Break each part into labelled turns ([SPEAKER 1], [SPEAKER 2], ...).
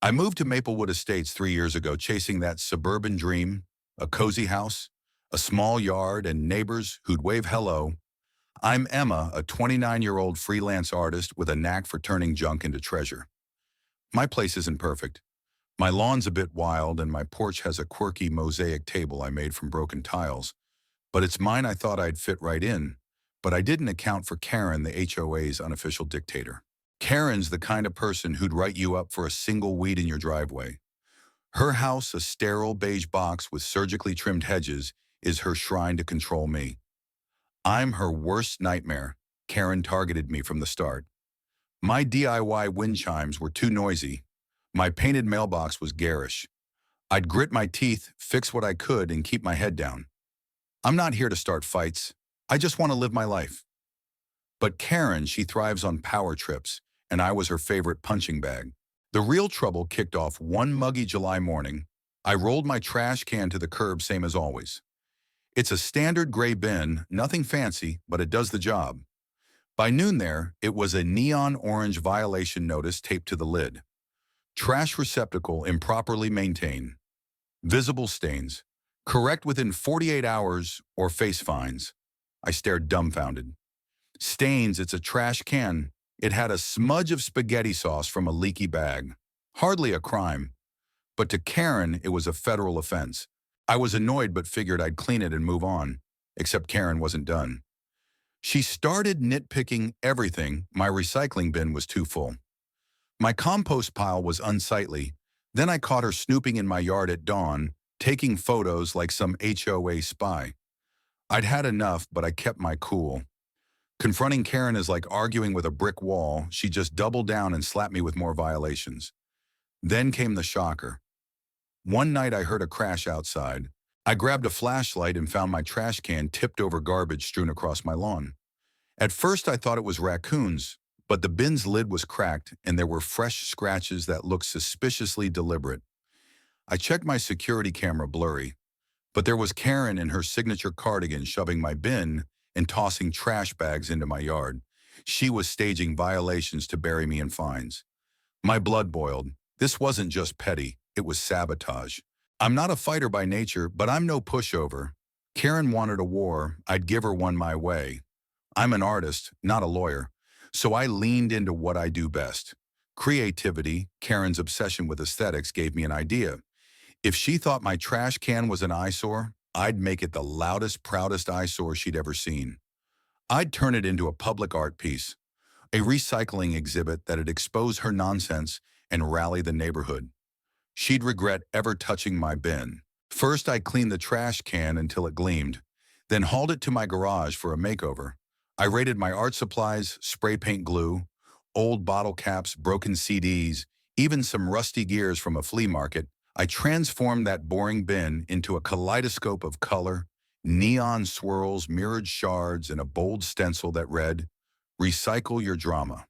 [SPEAKER 1] I moved to Maplewood Estates 3 years ago, chasing that suburban dream, a cozy house, a small yard, and neighbors who'd wave hello. I'm Emma, a 29-year-old freelance artist with a knack for turning junk into treasure. My place isn't perfect. My lawn's a bit wild, and my porch has a quirky mosaic table I made from broken tiles. But it's mine. I thought I'd fit right in. But I didn't account for Karen, the HOA's unofficial dictator. Karen's the kind of person who'd write you up for a single weed in your driveway. Her house, a sterile beige box with surgically trimmed hedges, is her shrine to control me. I'm her worst nightmare. Karen targeted me from the start. My DIY wind chimes were too noisy. My painted mailbox was garish. I'd grit my teeth, fix what I could, and keep my head down. I'm not here to start fights. I just want to live my life. But Karen, she thrives on power trips, and I was her favorite punching bag. The real trouble kicked off one muggy July morning. I rolled my trash can to the curb, same as always. It's a standard gray bin, nothing fancy, but it does the job. By noon there, it was a neon orange violation notice taped to the lid. Trash receptacle improperly maintained. Visible stains. Correct within 48 hours or face fines. I stared dumbfounded. Stains, it's a trash can. It had a smudge of spaghetti sauce from a leaky bag. Hardly a crime. But to Karen, it was a federal offense. I was annoyed but figured I'd clean it and move on. Except Karen wasn't done. She started nitpicking everything. My recycling bin was too full. My compost pile was unsightly. Then I caught her snooping in my yard at dawn, taking photos like some HOA spy. I'd had enough, but I kept my cool. Confronting Karen is like arguing with a brick wall. She just doubled down and slapped me with more violations. Then came the shocker. One night I heard a crash outside. I grabbed a flashlight and found my trash can tipped over garbage strewn across my lawn. At first I thought it was raccoons, but the bin's lid was cracked and there were fresh scratches that looked suspiciously deliberate. I checked my security camera, blurry, but there was Karen in her signature cardigan shoving my bin and tossing trash bags into my yard. She was staging violations to bury me in fines. My blood boiled. This wasn't just petty, it was sabotage. I'm not a fighter by nature, but I'm no pushover. Karen wanted a war, I'd give her one my way. I'm an artist, not a lawyer, so I leaned into what I do best. Creativity. Karen's obsession with aesthetics gave me an idea. If she thought my trash can was an eyesore, I'd make it the loudest, proudest eyesore she'd ever seen. I'd turn it into a public art piece, a recycling exhibit that'd expose her nonsense and rally the neighborhood. She'd regret ever touching my bin. First, I cleaned the trash can until it gleamed, then hauled it to my garage for a makeover. I raided my art supplies, spray paint glue, old bottle caps, broken CDs, even some rusty gears from a flea market. I transformed that boring bin into a kaleidoscope of color, neon swirls, mirrored shards, and a bold stencil that read, "Recycle your drama."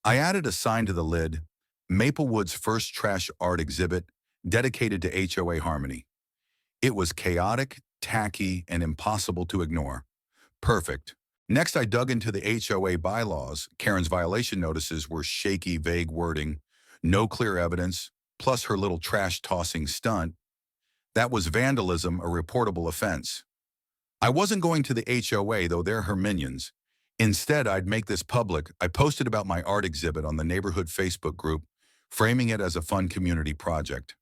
[SPEAKER 1] I added a sign to the lid, Maplewood's first trash art exhibit, dedicated to HOA harmony. It was chaotic, tacky, and impossible to ignore. Perfect. Next, I dug into the HOA bylaws. Karen's violation notices were shaky, vague wording, no clear evidence, plus her little trash-tossing stunt. That was vandalism, a reportable offense. I wasn't going to the HOA, though they're her minions. Instead, I'd make this public. I posted about my art exhibit on the neighborhood Facebook group, framing it as a fun community project.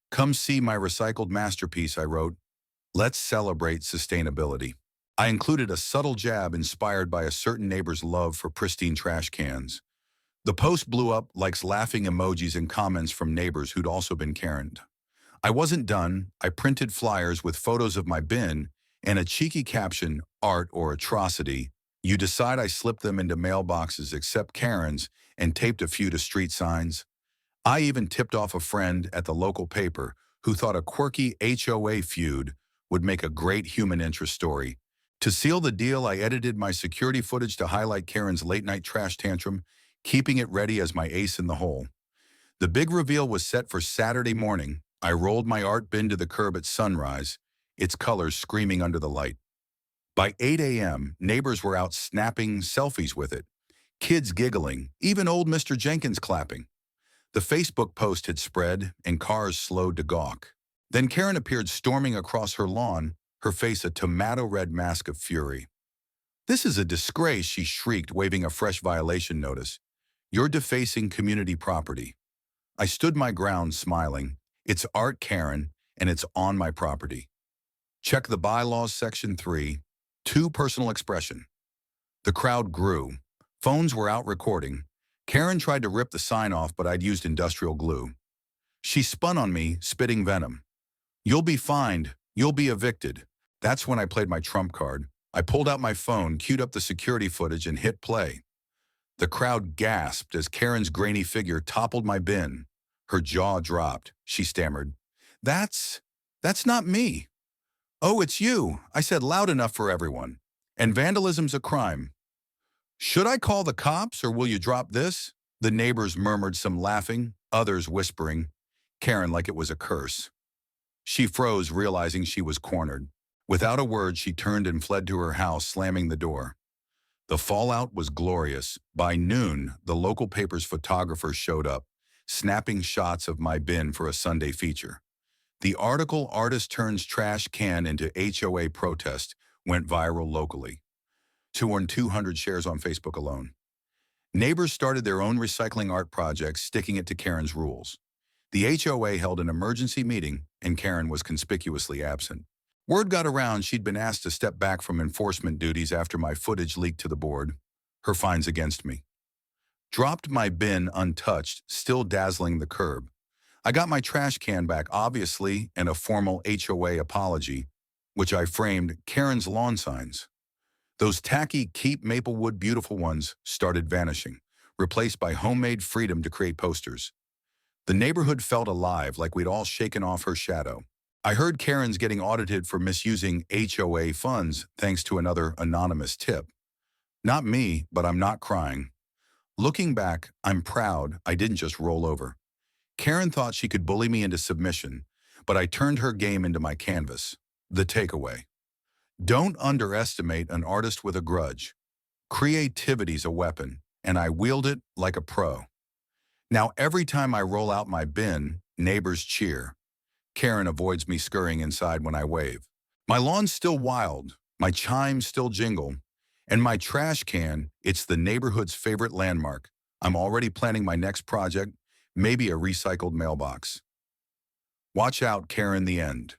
[SPEAKER 1] "Come see my recycled masterpiece," I wrote. "Let's celebrate sustainability." I included a subtle jab inspired by a certain neighbor's love for pristine trash cans. The post blew up, likes, laughing emojis, and comments from neighbors who'd also been Karened. I wasn't done. I printed flyers with photos of my bin and a cheeky caption, "Art or atrocity." You decide. I slipped them into mailboxes except Karen's and taped a few to street signs. I even tipped off a friend at the local paper who thought a quirky HOA feud would make a great human interest story. To seal the deal, I edited my security footage to highlight Karen's late-night trash tantrum, keeping it ready as my ace in the hole. The big reveal was set for Saturday morning. I rolled my art bin to the curb at sunrise, its colors screaming under the light. By 8 a.m., neighbors were out snapping selfies with it, kids giggling, even old Mr. Jenkins clapping. The Facebook post had spread, and cars slowed to gawk. Then Karen appeared storming across her lawn, her face a tomato-red mask of fury. "This is a disgrace," she shrieked, waving a fresh violation notice. "You're defacing community property." I stood my ground, smiling. "It's art, Karen, and it's on my property. Check the bylaws, section 3, 2 personal expression." The crowd grew. Phones were out recording. Karen tried to rip the sign off, but I'd used industrial glue. She spun on me, spitting venom. "You'll be fined. You'll be evicted." That's when I played my trump card. I pulled out my phone, queued up the security footage, and hit play. The crowd gasped as Karen's grainy figure toppled my bin. Her jaw dropped. She stammered, That's not me." "Oh, it's you," I said loud enough for everyone. "And vandalism's a crime." "Should I call the cops, or will you drop this?" The neighbors murmured, some laughing, others whispering. Karen like it was a curse. She froze, realizing she was cornered. Without a word, she turned and fled to her house, slamming the door. The fallout was glorious. By noon, the local paper's photographer showed up, snapping shots of my bin for a Sunday feature. The article, "Artist Turns Trash Can into HOA Protest," went viral locally. 200 shares on Facebook alone. Neighbors started their own recycling art projects, sticking it to Karen's rules. The HOA held an emergency meeting, and Karen was conspicuously absent. Word got around she'd been asked to step back from enforcement duties after my footage leaked to the board. Her fines against me. Dropped my bin untouched, still dazzling the curb. I got my trash can back, obviously, and a formal HOA apology, which I framed Karen's lawn signs. Those tacky "Keep Maplewood Beautiful" ones started vanishing, replaced by "Homemade Freedom" to create posters. The neighborhood felt alive, like we'd all shaken off her shadow. I heard Karen's getting audited for misusing HOA funds thanks to another anonymous tip. Not me, but I'm not crying. Looking back, I'm proud I didn't just roll over. Karen thought she could bully me into submission, but I turned her game into my canvas. The takeaway: don't underestimate an artist with a grudge. Creativity's a weapon, and I wield it like a pro. Now every time I roll out my bin, neighbors cheer. Karen avoids me scurrying inside when I wave. My lawn's still wild, my chimes still jingle, and my trash can, it's the neighborhood's favorite landmark. I'm already planning my next project, maybe a recycled mailbox. Watch out, Karen, the end.